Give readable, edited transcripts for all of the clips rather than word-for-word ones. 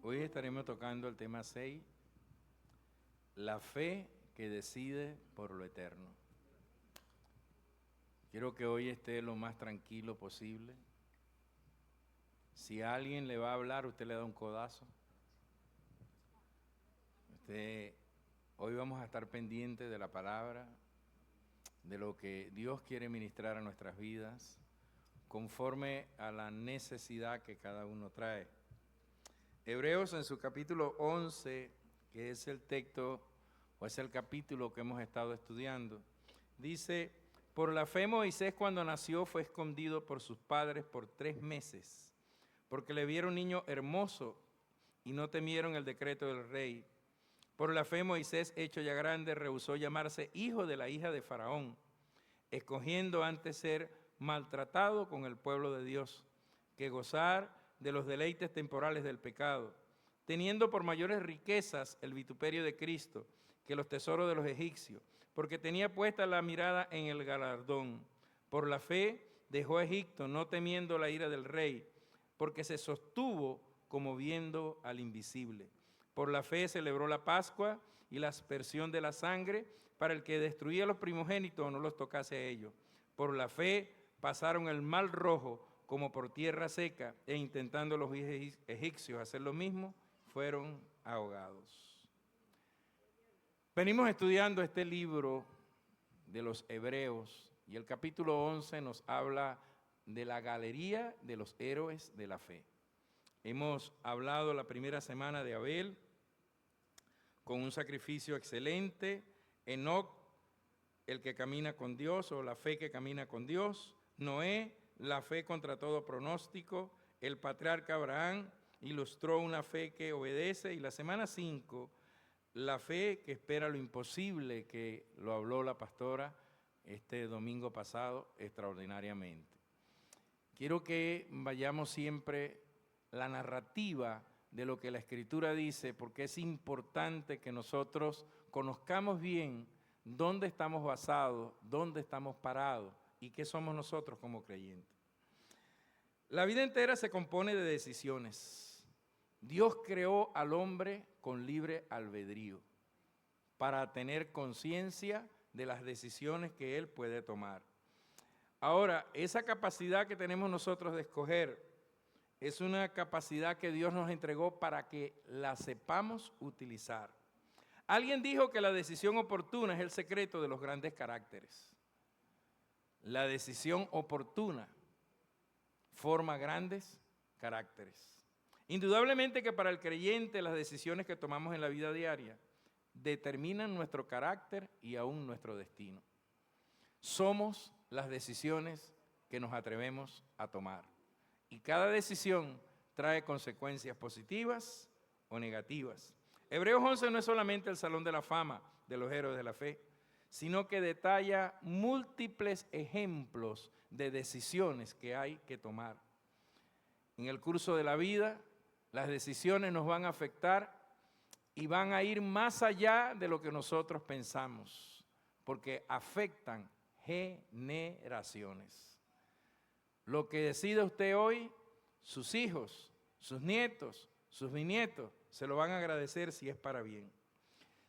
Hoy estaremos tocando el tema 6, la fe que decide por lo eterno. Quiero que hoy esté lo más tranquilo posible. Si alguien le va a hablar, usted le da un codazo. Hoy vamos a estar pendientes de la palabra, de lo que Dios quiere ministrar a nuestras vidas, conforme a la necesidad que cada uno trae. Hebreos en su capítulo 11, que es el texto o es el capítulo que hemos estado estudiando, dice: por la fe Moisés cuando nació fue escondido por sus padres por 3 meses, porque le vieron niño hermoso y no temieron el decreto del rey. Por la fe Moisés, hecho ya grande, rehusó llamarse hijo de la hija de Faraón, escogiendo antes ser maltratado con el pueblo de Dios, que gozar de los deleites temporales del pecado, teniendo por mayores riquezas el vituperio de Cristo que los tesoros de los egipcios, porque tenía puesta la mirada en el galardón. Por la fe dejó Egipto, no temiendo la ira del rey, porque se sostuvo como viendo al invisible. Por la fe celebró la Pascua y la aspersión de la sangre, para el que destruía a los primogénitos no los tocase a ellos. Por la fe pasaron el mar Rojo como por tierra seca, e intentando los egipcios hacer lo mismo, fueron ahogados. Venimos estudiando este libro de los Hebreos, y el capítulo 11 nos habla de la galería de los héroes de la fe. Hemos hablado la primera semana de Abel, con un sacrificio excelente; Enoc, el que camina con Dios, o la fe que camina con Dios; Noé, la fe contra todo pronóstico; el patriarca Abraham ilustró una fe que obedece; y la semana 5, la fe que espera lo imposible, que lo habló la pastora este domingo pasado extraordinariamente. Quiero que vayamos siempre la narrativa de lo que la Escritura dice, porque es importante que nosotros conozcamos bien dónde estamos basados, dónde estamos parados y qué somos nosotros como creyentes. La vida entera se compone de decisiones. Dios creó al hombre con libre albedrío para tener conciencia de las decisiones que él puede tomar. Ahora, esa capacidad que tenemos nosotros de escoger es una capacidad que Dios nos entregó para que la sepamos utilizar. Alguien dijo que la decisión oportuna es el secreto de los grandes caracteres. La decisión oportuna forma grandes caracteres. Indudablemente que para el creyente las decisiones que tomamos en la vida diaria determinan nuestro carácter y aún nuestro destino. Somos las decisiones que nos atrevemos a tomar. Y cada decisión trae consecuencias positivas o negativas. Hebreos 11 no es solamente el salón de la fama de los héroes de la fe, sino que detalla múltiples ejemplos de decisiones que hay que tomar. En el curso de la vida, las decisiones nos van a afectar y van a ir más allá de lo que nosotros pensamos, porque afectan generaciones. Lo que decida usted hoy, sus hijos, sus nietos, sus bisnietos, se lo van a agradecer si es para bien.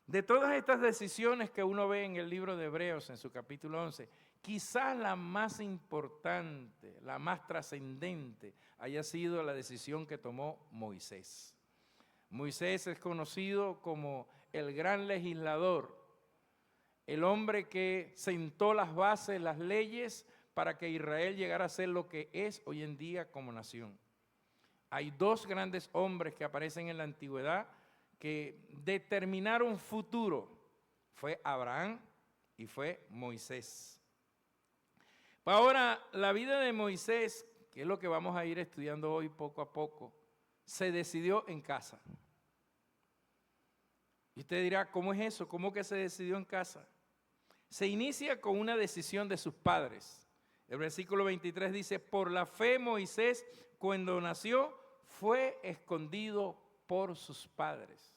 De todas estas decisiones que uno ve en el libro de Hebreos, en su capítulo 11, quizás la más importante, la más trascendente, haya sido la decisión que tomó Moisés. Moisés es conocido como el gran legislador, el hombre que sentó las bases, las leyes, para que Israel llegara a ser lo que es hoy en día como nación. Hay 2 grandes hombres que aparecen en la antigüedad que determinaron futuro. Fue Abraham y fue Moisés. Ahora, la vida de Moisés, que es lo que vamos a ir estudiando hoy poco a poco, se decidió en casa. Y usted dirá, ¿cómo es eso? ¿Cómo que se decidió en casa? Se inicia con una decisión de sus padres. El versículo 23 dice: por la fe Moisés, cuando nació, fue escondido por sus padres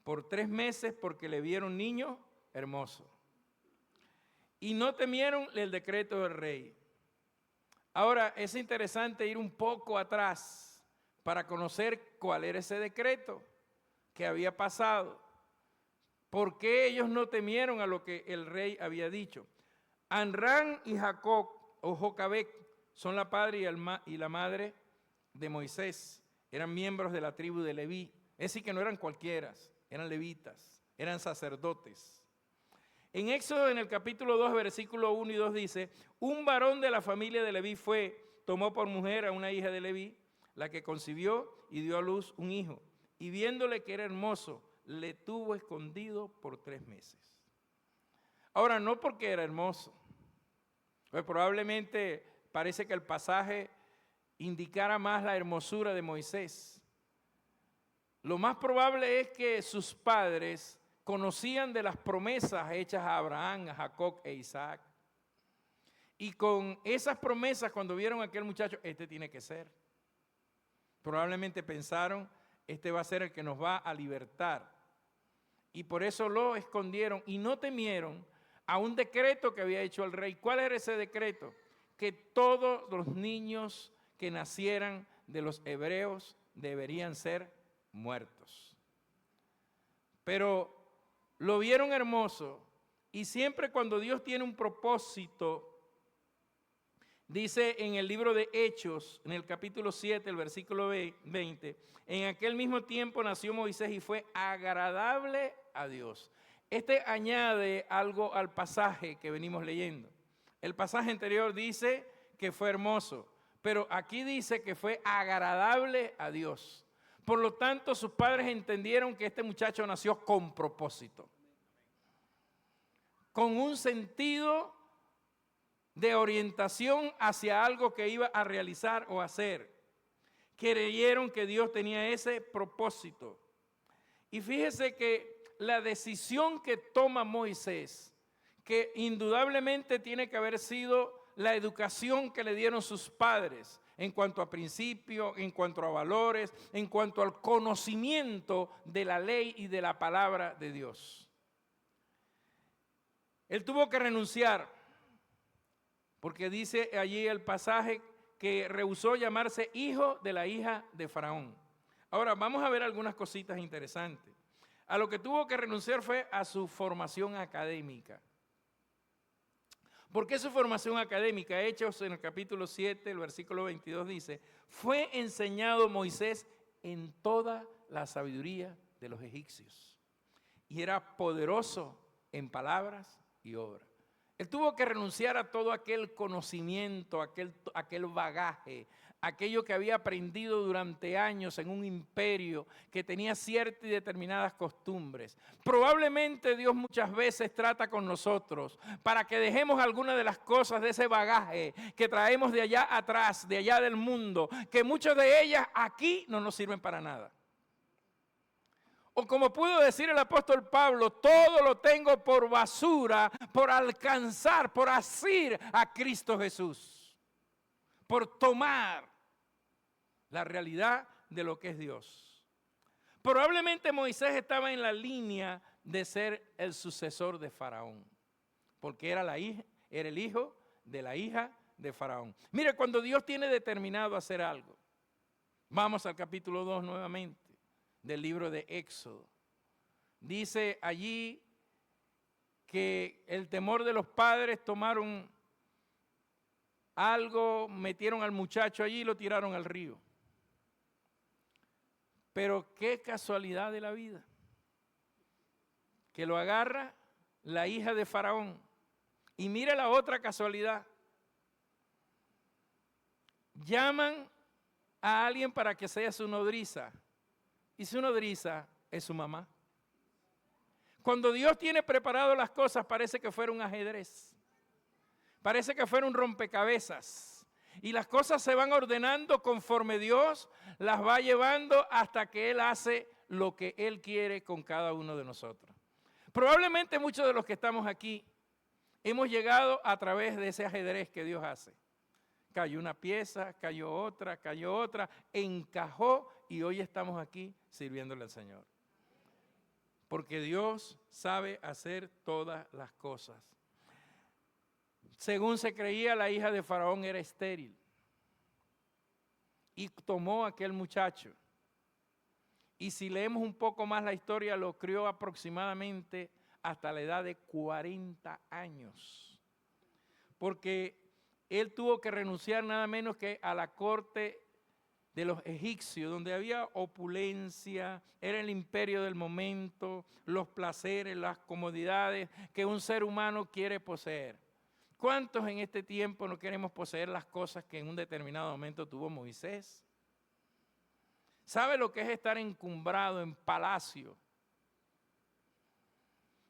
por 3 meses, porque le vieron niño hermoso y no temieron el decreto del rey. Ahora, es interesante ir un poco atrás para conocer cuál era ese decreto que había pasado. ¿Por qué ellos no temieron a lo que el rey había dicho? Amram y Jacob, o Jocabec, son la padre y la madre de Moisés. Eran miembros de la tribu de Leví. Es decir, que no eran cualquiera, eran levitas, eran sacerdotes. En Éxodo, en el capítulo 2, versículo 1 y 2 dice, un varón de la familia de Leví tomó por mujer a una hija de Leví, la que concibió y dio a luz un hijo. Y viéndole que era hermoso, le tuvo escondido por 3 meses. Ahora, no porque era hermoso, pues probablemente parece que el pasaje indicara más la hermosura de Moisés. Lo más probable es que sus padres conocían de las promesas hechas a Abraham, a Jacob e Isaac. Y con esas promesas, cuando vieron a aquel muchacho, este tiene que ser. Probablemente pensaron, este va a ser el que nos va a libertar. Y por eso lo escondieron y no temieron a un decreto que había hecho el rey. ¿Cuál era ese decreto? Que todos los niños que nacieran de los hebreos deberían ser muertos. Pero lo vieron hermoso y siempre cuando Dios tiene un propósito, dice en el libro de Hechos, en el capítulo 7, el versículo 20, en aquel mismo tiempo nació Moisés y fue agradable a Dios. Este añade algo al pasaje que venimos leyendo. El pasaje anterior dice que fue hermoso, pero aquí dice que fue agradable a Dios. Por lo tanto, sus padres entendieron que este muchacho nació con propósito, con un sentido de orientación hacia algo que iba a realizar o hacer. Creyeron que Dios tenía ese propósito. Y fíjese que la decisión que toma Moisés, que indudablemente tiene que haber sido la educación que le dieron sus padres, en cuanto a principios, en cuanto a valores, en cuanto al conocimiento de la ley y de la palabra de Dios. Él tuvo que renunciar, porque dice allí el pasaje que rehusó llamarse hijo de la hija de Faraón. Ahora vamos a ver algunas cositas interesantes. A lo que tuvo que renunciar fue a su formación académica. ¿Por qué su formación académica? Hechos en el capítulo 7, el versículo 22 dice, fue enseñado Moisés en toda la sabiduría de los egipcios y era poderoso en palabras y obras. Él tuvo que renunciar a todo aquel conocimiento, aquel bagaje, aquello que había aprendido durante años en un imperio que tenía ciertas y determinadas costumbres. Probablemente Dios muchas veces trata con nosotros para que dejemos algunas de las cosas de ese bagaje que traemos de allá atrás, de allá del mundo, que muchas de ellas aquí no nos sirven para nada. O como pudo decir el apóstol Pablo, todo lo tengo por basura, por alcanzar, por asir a Cristo Jesús. Por tomar la realidad de lo que es Dios. Probablemente Moisés estaba en la línea de ser el sucesor de Faraón, porque era el hijo de la hija de Faraón. Mire, cuando Dios tiene determinado hacer algo, vamos al capítulo 2 nuevamente del libro de Éxodo. Dice allí que el temor de los padres tomaron algo, metieron al muchacho allí y lo tiraron al río. Pero qué casualidad de la vida, que lo agarra la hija de Faraón. Y mira la otra casualidad. Llaman a alguien para que sea su nodriza. Y su nodriza es su mamá. Cuando Dios tiene preparado las cosas, parece que fuera un ajedrez. Parece que fuera un rompecabezas. Y las cosas se van ordenando conforme Dios las va llevando hasta que Él hace lo que Él quiere con cada uno de nosotros. Probablemente muchos de los que estamos aquí hemos llegado a través de ese ajedrez que Dios hace. Cayó una pieza, cayó otra, encajó y hoy estamos aquí sirviéndole al Señor. Porque Dios sabe hacer todas las cosas. Según se creía, la hija de Faraón era estéril. y tomó a aquel muchacho. Y si leemos un poco más la historia, lo crió aproximadamente hasta la edad de 40 años. Porque él tuvo que renunciar nada menos que a la corte de los egipcios, donde había opulencia, era el imperio del momento, los placeres, las comodidades que un ser humano quiere poseer. ¿Cuántos en este tiempo no queremos poseer las cosas que en un determinado momento tuvo Moisés? ¿Sabe lo que es estar encumbrado en palacio,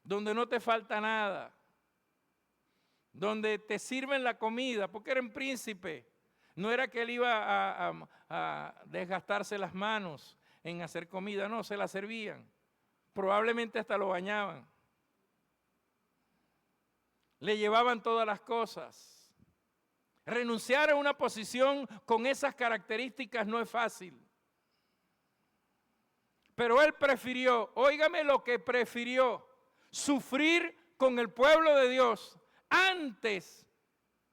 donde no te falta nada, donde te sirven la comida, porque era un príncipe? No era que él iba a desgastarse las manos en hacer comida, no, se la servían. Probablemente hasta lo bañaban. Le llevaban todas las cosas. Renunciar a una posición con esas características no es fácil. Pero él prefirió, óigame lo que prefirió, sufrir con el pueblo de Dios antes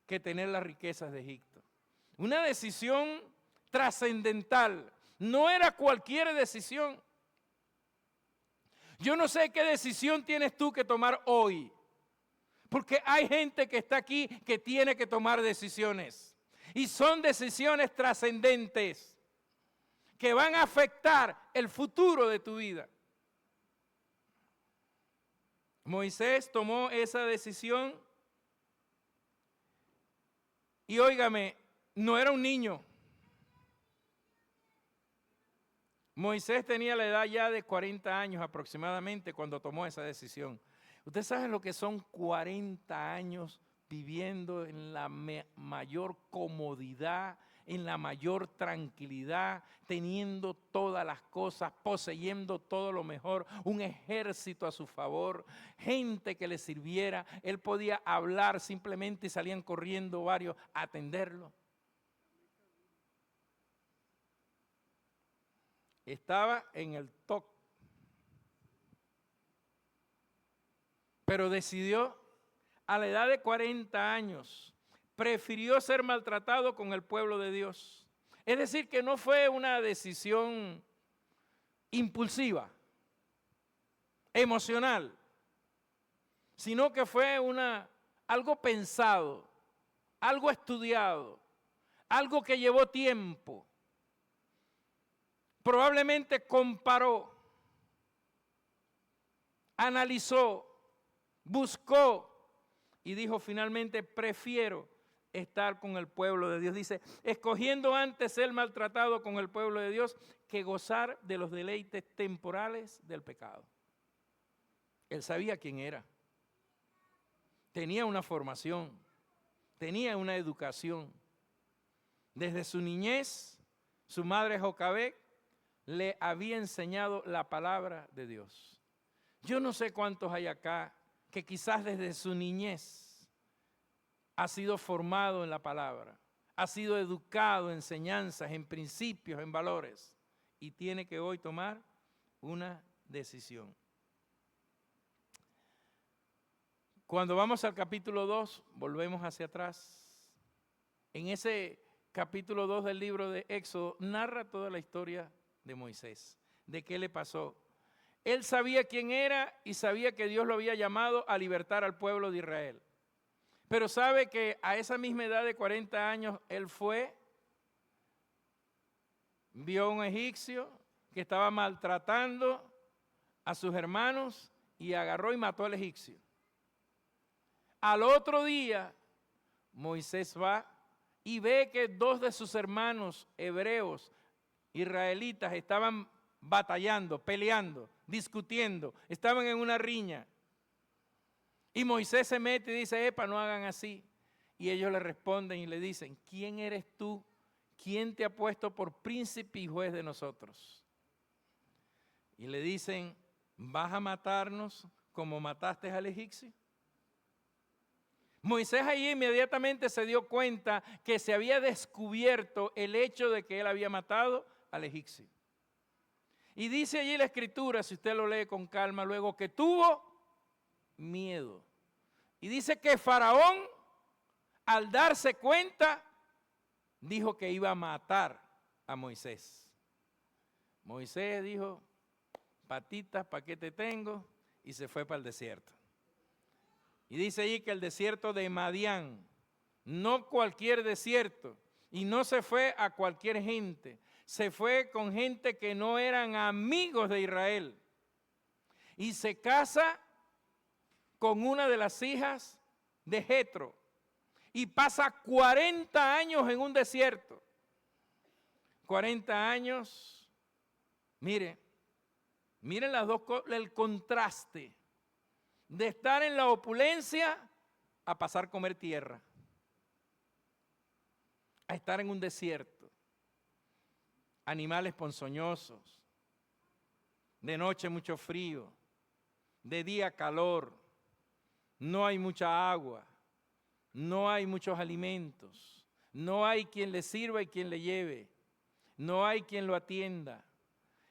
que tener las riquezas de Egipto. Una decisión trascendental, no era cualquier decisión. Yo no sé qué decisión tienes tú que tomar hoy, porque hay gente que está aquí que tiene que tomar decisiones, y son decisiones trascendentes que van a afectar el futuro de tu vida. Moisés tomó esa decisión y óigame, no era un niño. Moisés tenía la edad ya de 40 años aproximadamente cuando tomó esa decisión. ¿Ustedes saben lo que son 40 años viviendo en la mayor comodidad, en la mayor tranquilidad, teniendo todas las cosas, poseyendo todo lo mejor, un ejército a su favor, gente que le sirviera? Él podía hablar simplemente y salían corriendo varios a atenderlo. Estaba en el top, pero decidió a la edad de 40 años, prefirió ser maltratado con el pueblo de Dios. Es decir, que no fue una decisión impulsiva, emocional, sino que fue algo pensado, algo estudiado, algo que llevó tiempo. Probablemente comparó, analizó, buscó y dijo finalmente, prefiero estar con el pueblo de Dios. Dice, escogiendo antes ser maltratado con el pueblo de Dios que gozar de los deleites temporales del pecado. Él sabía quién era. Tenía una formación, tenía una educación. Desde su niñez, su madre Jocabed le había enseñado la palabra de Dios. Yo no sé cuántos hay acá que quizás desde su niñez ha sido formado en la palabra, ha sido educado en enseñanzas, en principios, en valores, y tiene que hoy tomar una decisión. Cuando vamos al capítulo 2, volvemos hacia atrás. En ese capítulo 2 del libro de Éxodo narra toda la historia de Moisés, de qué le pasó. Él sabía quién era y sabía que Dios lo había llamado a libertar al pueblo de Israel. Pero sabe que a esa misma edad de 40 años, él fue, vio a un egipcio que estaba maltratando a sus hermanos y agarró y mató al egipcio. Al otro día, Moisés va y ve que dos de sus hermanos hebreos, israelitas, estaban batallando, peleando, discutiendo, estaban en una riña. Y Moisés se mete y dice, epa, no hagan así. Y ellos le responden y le dicen, ¿quién eres tú? ¿Quién te ha puesto por príncipe y juez de nosotros? Y le dicen, ¿vas a matarnos como mataste al egipcio? Moisés ahí inmediatamente se dio cuenta que se había descubierto el hecho de que él había matado al egipcio. Y dice allí la escritura, si usted lo lee con calma luego, que tuvo miedo. Y dice que Faraón, al darse cuenta, dijo que iba a matar a Moisés. Moisés dijo, patitas, ¿para qué te tengo? Y se fue para el desierto. Y dice ahí que el desierto de Madián, no cualquier desierto, y no se fue a cualquier gente, se fue con gente que no eran amigos de Israel. Y se casa con una de las hijas de Jetro y pasa 40 años en un desierto. 40 años, miren las dos cosas, el contraste de estar en la opulencia a pasar a comer tierra, a estar en un desierto, animales ponzoñosos, de noche mucho frío, de día calor, no hay mucha agua, no hay muchos alimentos, no hay quien le sirva y quien le lleve, no hay quien lo atienda.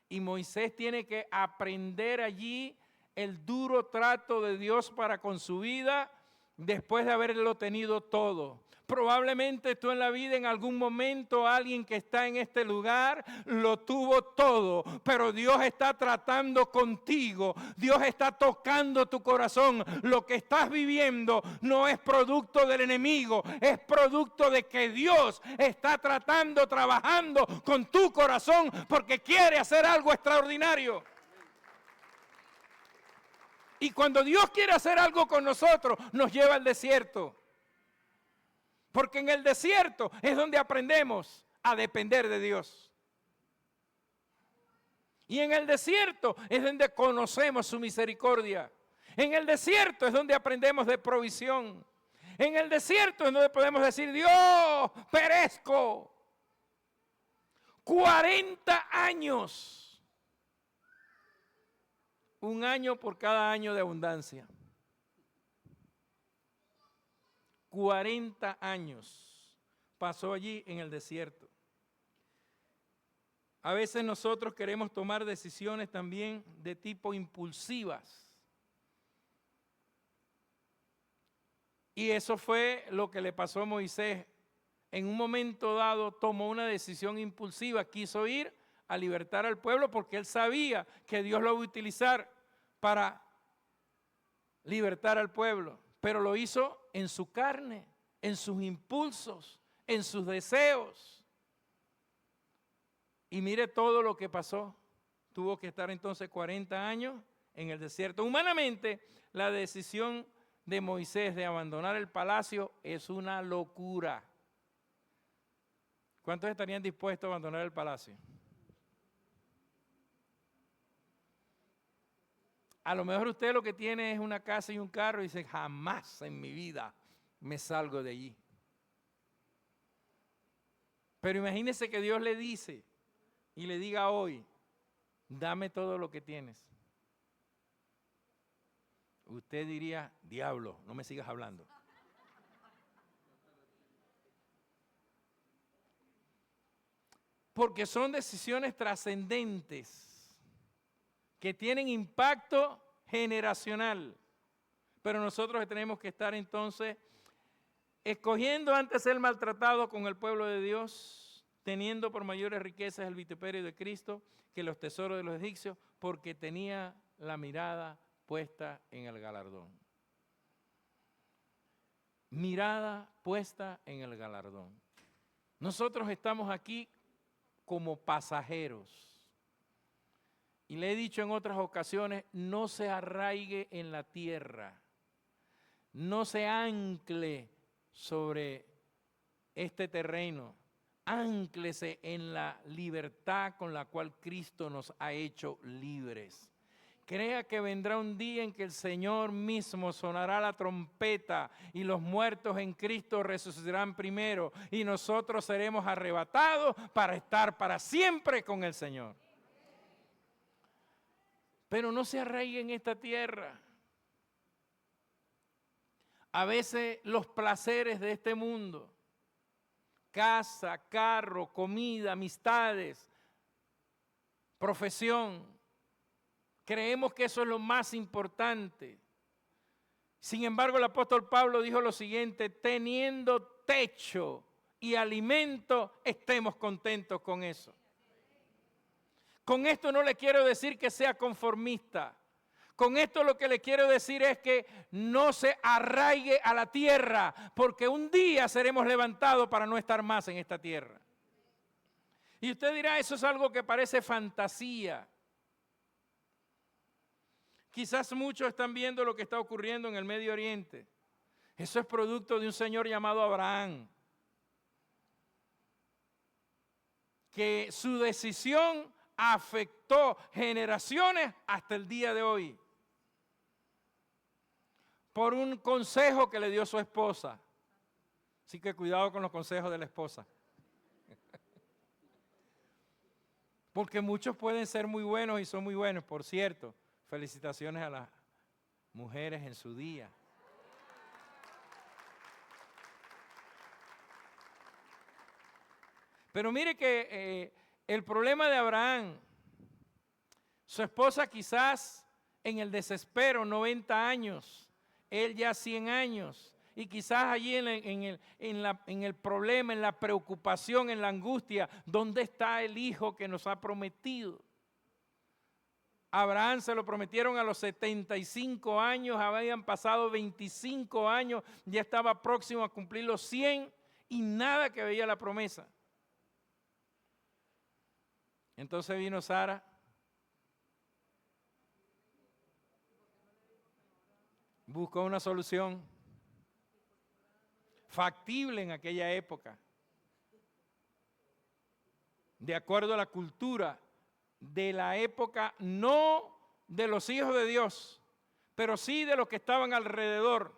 Y Moisés tiene que aprender allí el duro trato de Dios para con su vida después de haberlo tenido todo. Probablemente tú en la vida en algún momento alguien que está en este lugar lo tuvo todo, pero Dios está tratando contigo, Dios está tocando tu corazón. Lo que estás viviendo no es producto del enemigo, es producto de que Dios está tratando, trabajando con tu corazón porque quiere hacer algo extraordinario. Y cuando Dios quiere hacer algo con nosotros, nos lleva al desierto. Porque en el desierto es donde aprendemos a depender de Dios. Y en el desierto es donde conocemos su misericordia. En el desierto es donde aprendemos de provisión. En el desierto es donde podemos decir, Dios, perezco. 40 años. Un año por cada año de abundancia. 40 años pasó allí en el desierto. A veces nosotros queremos tomar decisiones también de tipo impulsivas. Y eso fue lo que le pasó a Moisés. En un momento dado tomó una decisión impulsiva, quiso ir a libertar al pueblo porque él sabía que Dios lo iba a utilizar para libertar al pueblo. Pero lo hizo en su carne, en sus impulsos, en sus deseos. Y mire todo lo que pasó. Tuvo que estar entonces 40 años en el desierto. Humanamente, la decisión de Moisés de abandonar el palacio es una locura. ¿Cuántos estarían dispuestos a abandonar el palacio? A lo mejor usted lo que tiene es una casa y un carro y dice, jamás en mi vida me salgo de allí. Pero imagínese que Dios le dice y le diga hoy, dame todo lo que tienes. Usted diría, diablo, no me sigas hablando. Porque son decisiones trascendentes que tienen impacto generacional. Pero nosotros tenemos que estar entonces escogiendo antes ser maltratado con el pueblo de Dios, teniendo por mayores riquezas el vituperio de Cristo que los tesoros de los egipcios, porque tenía la mirada puesta en el galardón. Mirada puesta en el galardón. Nosotros estamos aquí como pasajeros. Y le he dicho en otras ocasiones, no se arraigue en la tierra, no se ancle sobre este terreno, ánclese en la libertad con la cual Cristo nos ha hecho libres. Crea que vendrá un día en que el Señor mismo sonará la trompeta y los muertos en Cristo resucitarán primero y nosotros seremos arrebatados para estar para siempre con el Señor. Pero no se arraigue en esta tierra. A veces los placeres de este mundo, casa, carro, comida, amistades, profesión, creemos que eso es lo más importante. Sin embargo, el apóstol Pablo dijo lo siguiente, teniendo techo y alimento, estemos contentos con eso. Con esto no le quiero decir que sea conformista. Con esto lo que le quiero decir es que no se arraigue a la tierra, porque un día seremos levantados para no estar más en esta tierra. Y usted dirá, eso es algo que parece fantasía. Quizás muchos están viendo lo que está ocurriendo en el Medio Oriente. Eso es producto de un señor llamado Abraham, que su decisión afectó generaciones hasta el día de hoy, por un consejo que le dio su esposa. Así que cuidado con los consejos de la esposa. Porque muchos pueden ser muy buenos y son muy buenos. Por cierto, felicitaciones a las mujeres en su día. Pero mire que el problema de Abraham, su esposa quizás en el desespero, 90 años, él ya 100 años, y quizás allí en el problema, en la preocupación, en la angustia, ¿dónde está el hijo que nos ha prometido? Abraham se lo prometieron a los 75 años, habían pasado 25 años, ya estaba próximo a cumplir los 100 y nada que veía la promesa. Entonces vino Sara, buscó una solución factible en aquella época, de acuerdo a la cultura de la época, no de los hijos de Dios, pero sí de los que estaban alrededor,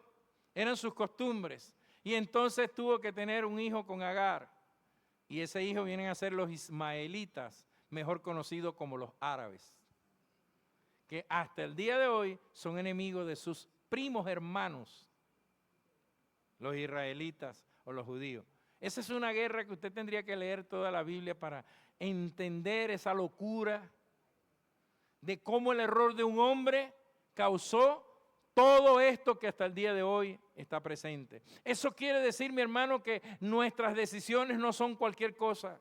eran sus costumbres. Y entonces tuvo que tener un hijo con Agar, y ese hijo vienen a ser los ismaelitas, mejor conocidos como los árabes, que hasta el día de hoy son enemigos de sus primos hermanos, los israelitas o los judíos. Esa es una guerra que usted tendría que leer toda la Biblia para entender esa locura de cómo el error de un hombre causó todo esto que hasta el día de hoy está presente. Eso quiere decir, mi hermano, que nuestras decisiones no son cualquier cosa.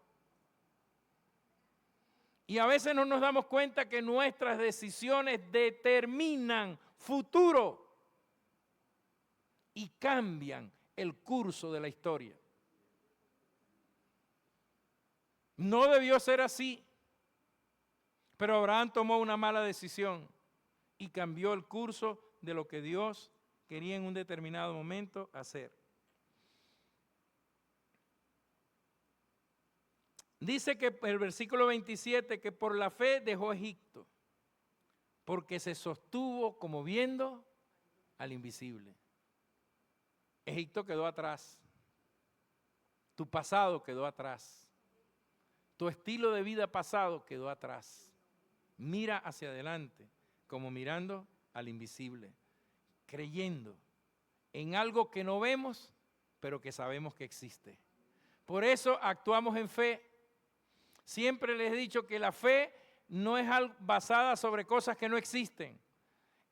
Y a veces no nos damos cuenta que nuestras decisiones determinan futuro y cambian el curso de la historia. No debió ser así, pero Abraham tomó una mala decisión y cambió el curso de lo que Dios quería en un determinado momento hacer. Dice que el versículo 27 que por la fe dejó Egipto, porque se sostuvo como viendo al invisible. Egipto quedó atrás, tu pasado quedó atrás, tu estilo de vida pasado quedó atrás. Mira hacia adelante, como mirando al invisible, creyendo en algo que no vemos, pero que sabemos que existe. Por eso actuamos en fe. Siempre les he dicho que la fe no es basada sobre cosas que no existen.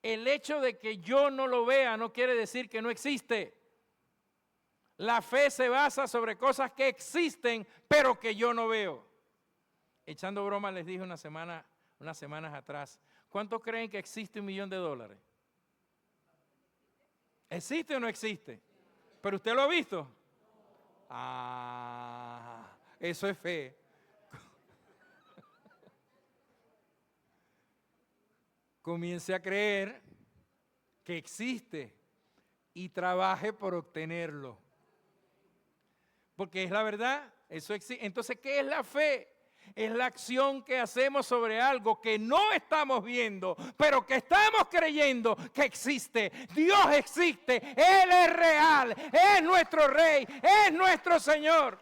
El hecho de que yo no lo vea no quiere decir que no existe. La fe se basa sobre cosas que existen, pero que yo no veo. Echando broma les dije unas semanas atrás, ¿cuántos creen que existe $1 millón? ¿Existe o no existe? ¿Pero usted lo ha visto? Ah, eso es fe. Comience a creer que existe y trabaje por obtenerlo. Porque es la verdad, eso existe. Entonces, ¿qué es la fe? Es la acción que hacemos sobre algo que no estamos viendo, pero que estamos creyendo que existe. Dios existe, Él es real, es nuestro Rey, es nuestro Señor.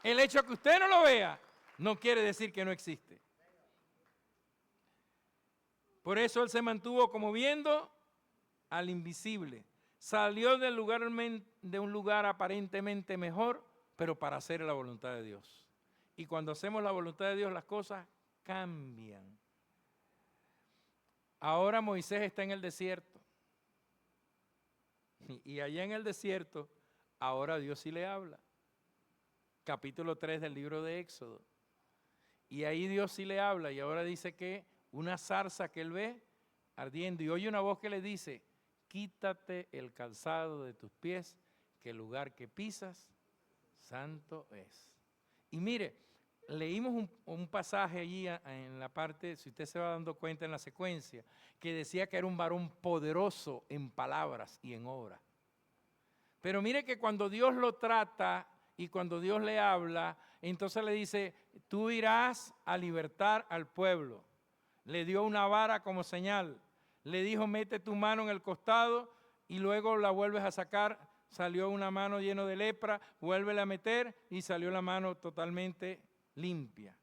El hecho de que usted no lo vea no quiere decir que no existe. Por eso Él se mantuvo como viendo al invisible. Salió de un lugar aparentemente mejor, pero para hacer la voluntad de Dios. Y cuando hacemos la voluntad de Dios, las cosas cambian. Ahora Moisés está en el desierto. Y allá en el desierto ahora Dios sí le habla. Capítulo 3 del libro de Éxodo. Y ahí Dios sí le habla y ahora dice que una zarza que él ve ardiendo y oye una voz que le dice, quítate el calzado de tus pies, que el lugar que pisas, santo es. Y mire, leímos un pasaje allí en la parte, si usted se va dando cuenta en la secuencia, que decía que era un varón poderoso en palabras y en obra. Pero mire que cuando Dios lo trata y cuando Dios le habla, entonces le dice, tú irás a libertar al pueblo. Le dio una vara como señal. Le dijo, mete tu mano en el costado y luego la vuelves a sacar. Salió una mano llena de lepra, vuélvela a meter y salió la mano totalmente limpia.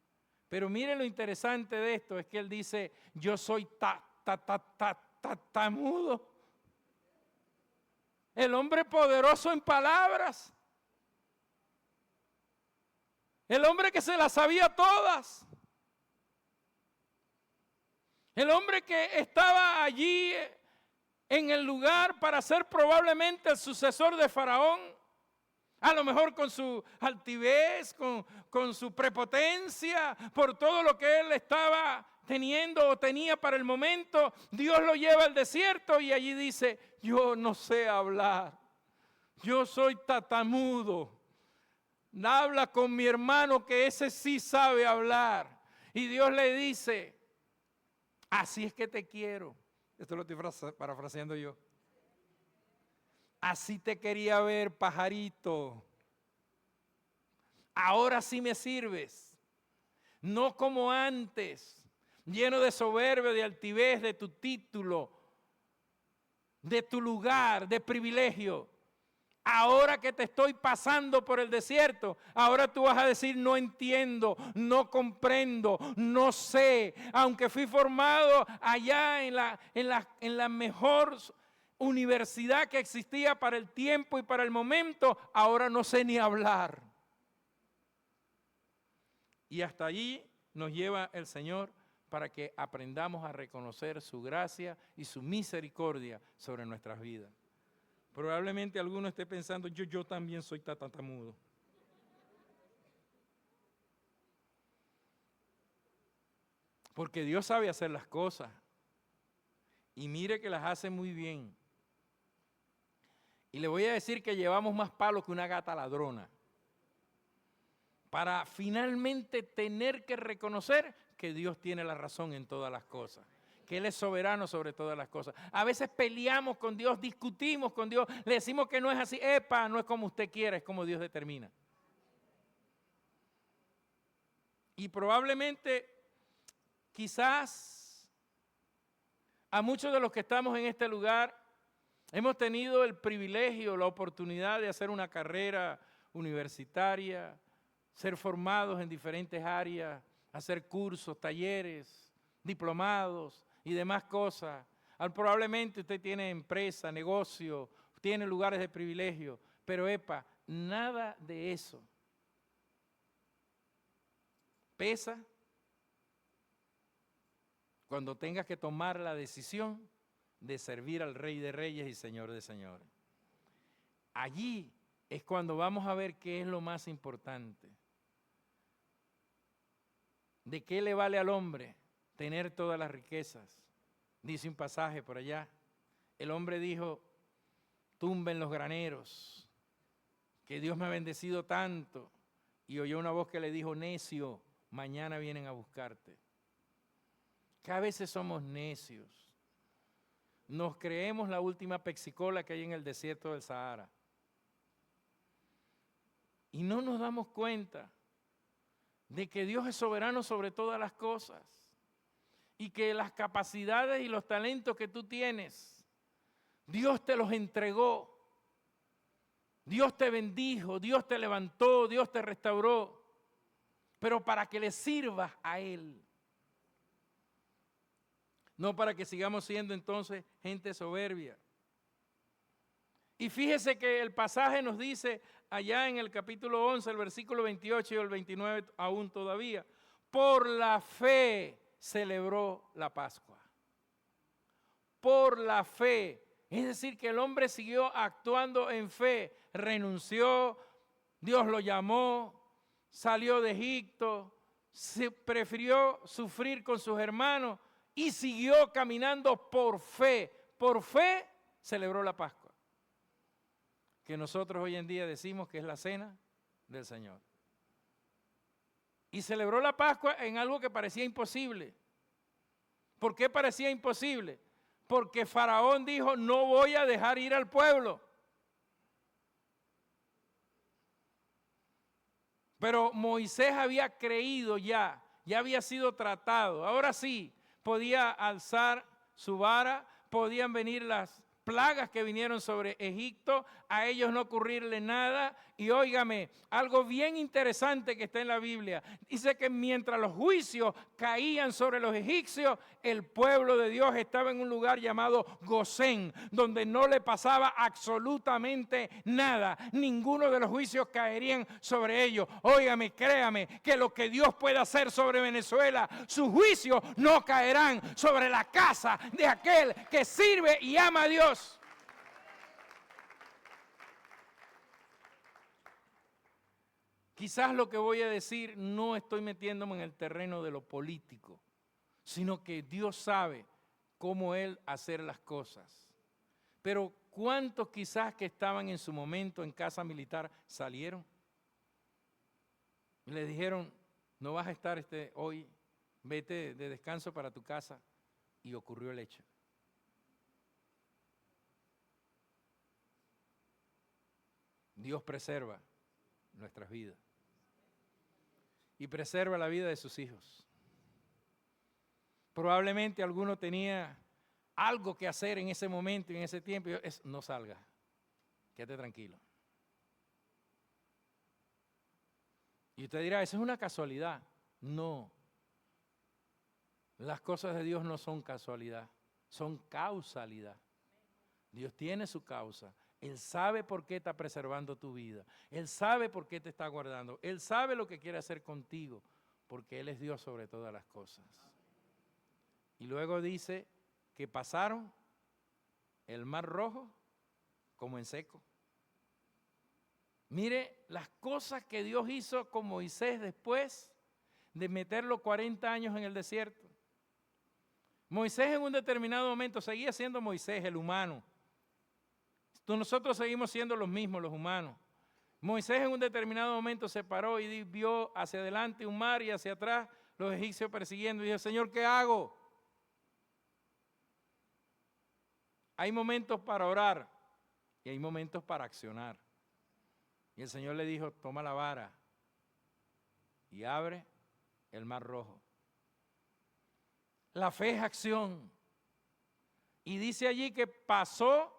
Pero mire lo interesante de esto, es que él dice, yo soy tartamudo. El hombre poderoso en palabras. El hombre que se las sabía todas. El hombre que estaba allí en el lugar para ser probablemente el sucesor de Faraón. A lo mejor con su altivez, con su prepotencia, por todo lo que él estaba teniendo o tenía para el momento. Dios lo lleva al desierto y allí dice, yo no sé hablar. Yo soy tartamudo. Habla con mi hermano que ese sí sabe hablar. Y Dios le dice, así es que te quiero. Esto lo estoy parafraseando yo. Así te quería ver, pajarito. Ahora sí me sirves. No como antes, lleno de soberbia, de altivez, de tu título, de tu lugar, de privilegio. Ahora que te estoy pasando por el desierto, ahora tú vas a decir, no entiendo, no comprendo, no sé. Aunque fui formado allá en la mejor universidad que existía para el tiempo y para el momento, ahora no sé ni hablar. Y hasta allí nos lleva el Señor para que aprendamos a reconocer su gracia y su misericordia sobre nuestras vidas. Probablemente alguno esté pensando, yo también soy tartamudo. Porque Dios sabe hacer las cosas. Y mire que las hace muy bien. Y le voy a decir que llevamos más palos que una gata ladrona. Para finalmente tener que reconocer que Dios tiene la razón en todas las cosas. Que Él es soberano sobre todas las cosas. A veces peleamos con Dios, discutimos con Dios, le decimos que no es así. Epa, no es como usted quiere, es como Dios determina. Y probablemente, quizás, a muchos de los que estamos en este lugar, hemos tenido el privilegio, la oportunidad de hacer una carrera universitaria, ser formados en diferentes áreas, hacer cursos, talleres, diplomados y demás cosas. Probablemente usted tiene empresa, negocio, tiene lugares de privilegio, pero nada de eso pesa cuando tengas que tomar la decisión de servir al Rey de Reyes y Señor de Señores. Allí es cuando vamos a ver qué es lo más importante. ¿De qué le vale al hombre tener todas las riquezas? Dice un pasaje por allá. El hombre dijo, tumben los graneros, que Dios me ha bendecido tanto. Y oyó una voz que le dijo, necio, mañana vienen a buscarte. Que a veces somos necios. Nos creemos la última pexicola que hay en el desierto del Sahara. Y no nos damos cuenta de que Dios es soberano sobre todas las cosas y que las capacidades y los talentos que tú tienes, Dios te los entregó, Dios te bendijo, Dios te levantó, Dios te restauró, pero para que le sirvas a Él. No para que sigamos siendo entonces gente soberbia. Y fíjese que el pasaje nos dice allá en el capítulo 11, el versículo 28 y el 29 aún todavía, por la fe celebró la Pascua. Por la fe. Es decir, que el hombre siguió actuando en fe, renunció, Dios lo llamó, salió de Egipto, se prefirió sufrir con sus hermanos y siguió caminando por fe. Por fe celebró la Pascua, que nosotros hoy en día decimos que es la cena del Señor. Y celebró la Pascua en algo que parecía imposible. ¿Por qué parecía imposible? Porque Faraón dijo, no voy a dejar ir al pueblo. Pero Moisés había creído ya había sido tratado. Ahora sí, podía alzar su vara, podían venir las plagas que vinieron sobre Egipto, a ellos no ocurrirle nada. Y óigame, algo bien interesante que está en la Biblia, dice que mientras los juicios caían sobre los egipcios, el pueblo de Dios estaba en un lugar llamado Gosén, donde no le pasaba absolutamente nada, ninguno de los juicios caerían sobre ellos. Óigame, créame, que lo que Dios puede hacer sobre Venezuela, sus juicios no caerán sobre la casa de aquel que sirve y ama a Dios. Quizás lo que voy a decir no estoy metiéndome en el terreno de lo político, sino que Dios sabe cómo Él hacer las cosas. Pero ¿cuántos quizás que estaban en su momento en casa militar salieron? Y le dijeron, no vas a estar hoy, vete de descanso para tu casa. Y ocurrió el hecho. Dios preserva nuestras vidas y preserva la vida de sus hijos. Probablemente alguno tenía algo que hacer en ese momento, en ese tiempo. No salga, quédate tranquilo. Y usted dirá, eso es una casualidad. No, las cosas de Dios no son casualidad, son causalidad. Dios tiene su causa. Él sabe por qué está preservando tu vida. Él sabe por qué te está guardando. Él sabe lo que quiere hacer contigo, porque Él es Dios sobre todas las cosas. Y luego dice que pasaron el Mar Rojo como en seco. Mire las cosas que Dios hizo con Moisés después de meterlo 40 años en el desierto. Moisés en un determinado momento seguía siendo Moisés, el humano. Nosotros seguimos siendo los mismos, los humanos. Moisés en un determinado momento se paró y vio hacia adelante un mar y hacia atrás los egipcios persiguiendo. Y dijo, Señor, ¿qué hago? Hay momentos para orar y hay momentos para accionar. Y el Señor le dijo, toma la vara y abre el Mar Rojo. La fe es acción. Y dice allí que pasó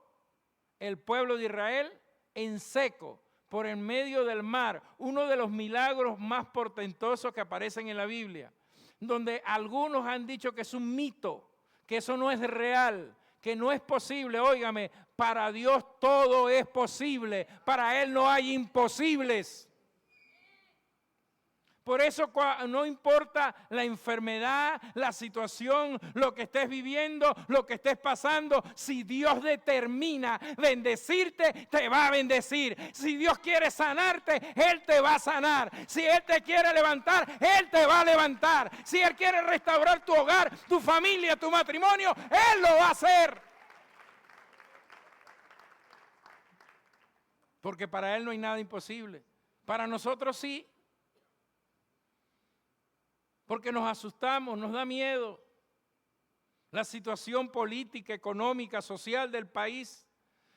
el pueblo de Israel en seco, por en medio del mar, uno de los milagros más portentosos que aparecen en la Biblia, donde algunos han dicho que es un mito, que eso no es real, que no es posible. Óigame, para Dios todo es posible, para Él no hay imposibles. Por eso no importa la enfermedad, la situación, lo que estés viviendo, lo que estés pasando, si Dios determina bendecirte, te va a bendecir. Si Dios quiere sanarte, Él te va a sanar. Si Él te quiere levantar, Él te va a levantar. Si Él quiere restaurar tu hogar, tu familia, tu matrimonio, Él lo va a hacer. Porque para Él no hay nada imposible. Para nosotros sí. Porque nos asustamos, nos da miedo. La situación política, económica, social del país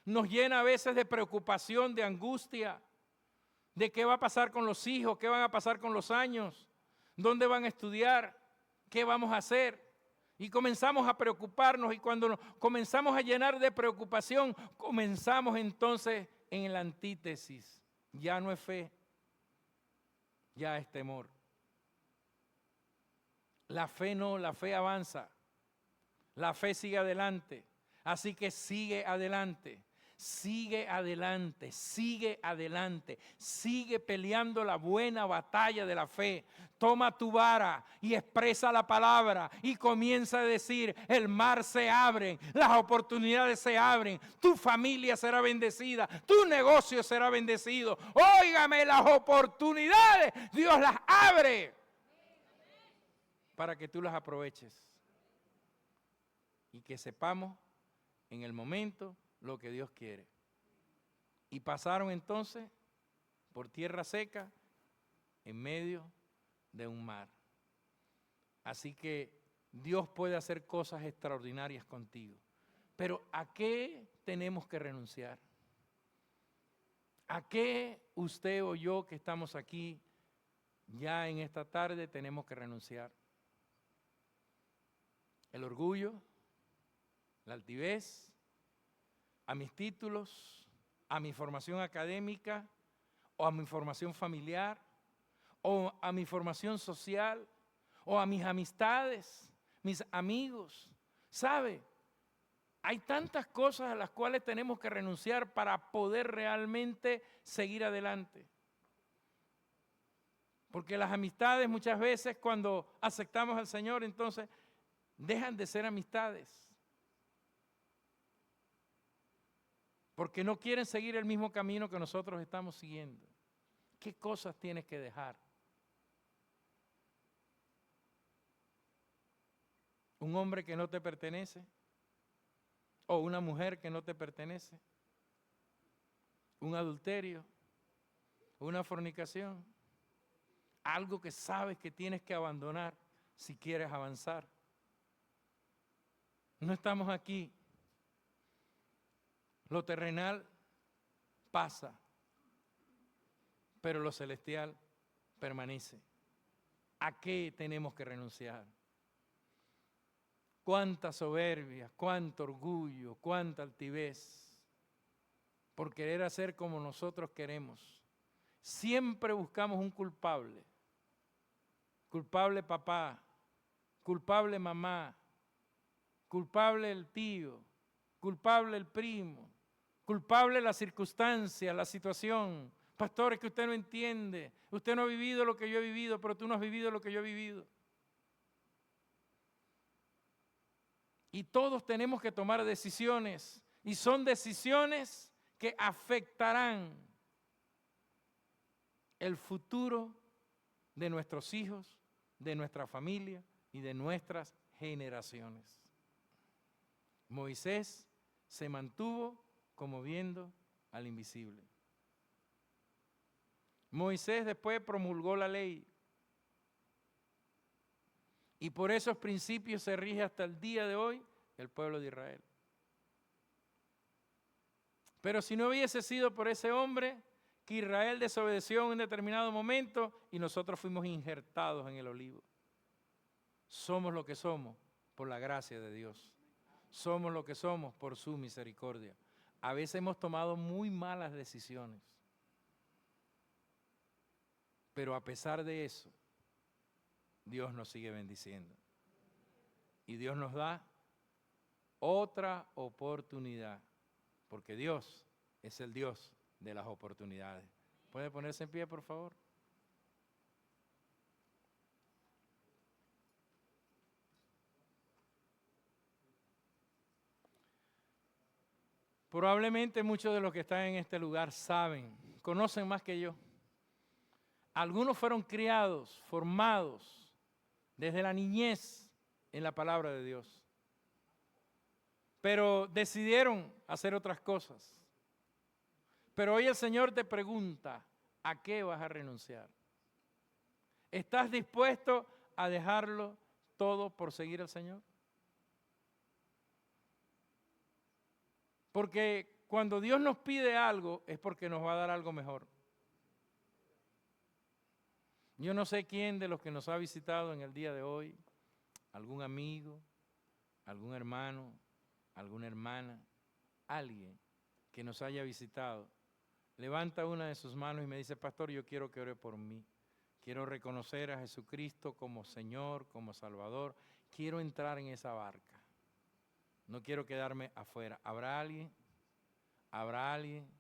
nos llena a veces de preocupación, de angustia, de qué va a pasar con los hijos, qué van a pasar con los años, dónde van a estudiar, qué vamos a hacer. Y comenzamos a preocuparnos, y cuando nos comenzamos a llenar de preocupación, comenzamos entonces en la antítesis. Ya no es fe, ya es temor. La fe no, la fe avanza, la fe sigue adelante, así que sigue adelante, Sigue adelante, sigue peleando la buena batalla de la fe. Toma tu vara y expresa la palabra y comienza a decir, el mar se abre, las oportunidades se abren, tu familia será bendecida, tu negocio será bendecido. Óigame, las oportunidades, Dios las abre para que tú las aproveches y que sepamos en el momento lo que Dios quiere. Y pasaron entonces por tierra seca en medio de un mar. Así que Dios puede hacer cosas extraordinarias contigo. Pero ¿a qué tenemos que renunciar? ¿A qué usted o yo que estamos aquí ya en esta tarde tenemos que renunciar? El orgullo, la altivez, a mis títulos, a mi formación académica, o a mi formación familiar, o a mi formación social, o a mis amistades, mis amigos. ¿Sabe? Hay tantas cosas a las cuales tenemos que renunciar para poder realmente seguir adelante. Porque las amistades muchas veces cuando aceptamos al Señor, entonces dejan de ser amistades. Porque no quieren seguir el mismo camino que nosotros estamos siguiendo. ¿Qué cosas tienes que dejar? ¿Un hombre que no te pertenece? ¿O una mujer que no te pertenece? ¿Un adulterio? ¿Una fornicación? Algo que sabes que tienes que abandonar si quieres avanzar. No estamos aquí. Lo terrenal pasa, pero lo celestial permanece. ¿A qué tenemos que renunciar? Cuánta soberbia, cuánto orgullo, cuánta altivez por querer hacer como nosotros queremos. Siempre buscamos un culpable. Culpable papá, culpable mamá, culpable el tío, culpable el primo, culpable la circunstancia, la situación. Pastor, es que usted no entiende. Usted no ha vivido lo que yo he vivido, pero tú no has vivido lo que yo he vivido. Y todos tenemos que tomar decisiones. Y son decisiones que afectarán el futuro de nuestros hijos, de nuestra familia y de nuestras generaciones. Moisés se mantuvo como viendo al invisible. Moisés después promulgó la ley. Y por esos principios se rige hasta el día de hoy el pueblo de Israel. Pero si no hubiese sido por ese hombre, que Israel desobedeció en un determinado momento y nosotros fuimos injertados en el olivo. Somos lo que somos por la gracia de Dios. Somos lo que somos por su misericordia. A veces hemos tomado muy malas decisiones. Pero a pesar de eso, Dios nos sigue bendiciendo. Y Dios nos da otra oportunidad. Porque Dios es el Dios de las oportunidades. ¿Puede ponerse en pie, por favor? Probablemente muchos de los que están en este lugar saben, conocen más que yo. Algunos fueron criados, formados desde la niñez en la palabra de Dios. Pero decidieron hacer otras cosas. Pero hoy el Señor te pregunta, ¿a qué vas a renunciar? ¿Estás dispuesto a dejarlo todo por seguir al Señor? Porque cuando Dios nos pide algo es porque nos va a dar algo mejor. Yo no sé quién de los que nos ha visitado en el día de hoy, algún amigo, algún hermano, alguna hermana, alguien que nos haya visitado, levanta una de sus manos y me dice, pastor, yo quiero que ore por mí. Quiero reconocer a Jesucristo como Señor, como Salvador. Quiero entrar en esa barca. No quiero quedarme afuera. ¿Habrá alguien? ¿Habrá alguien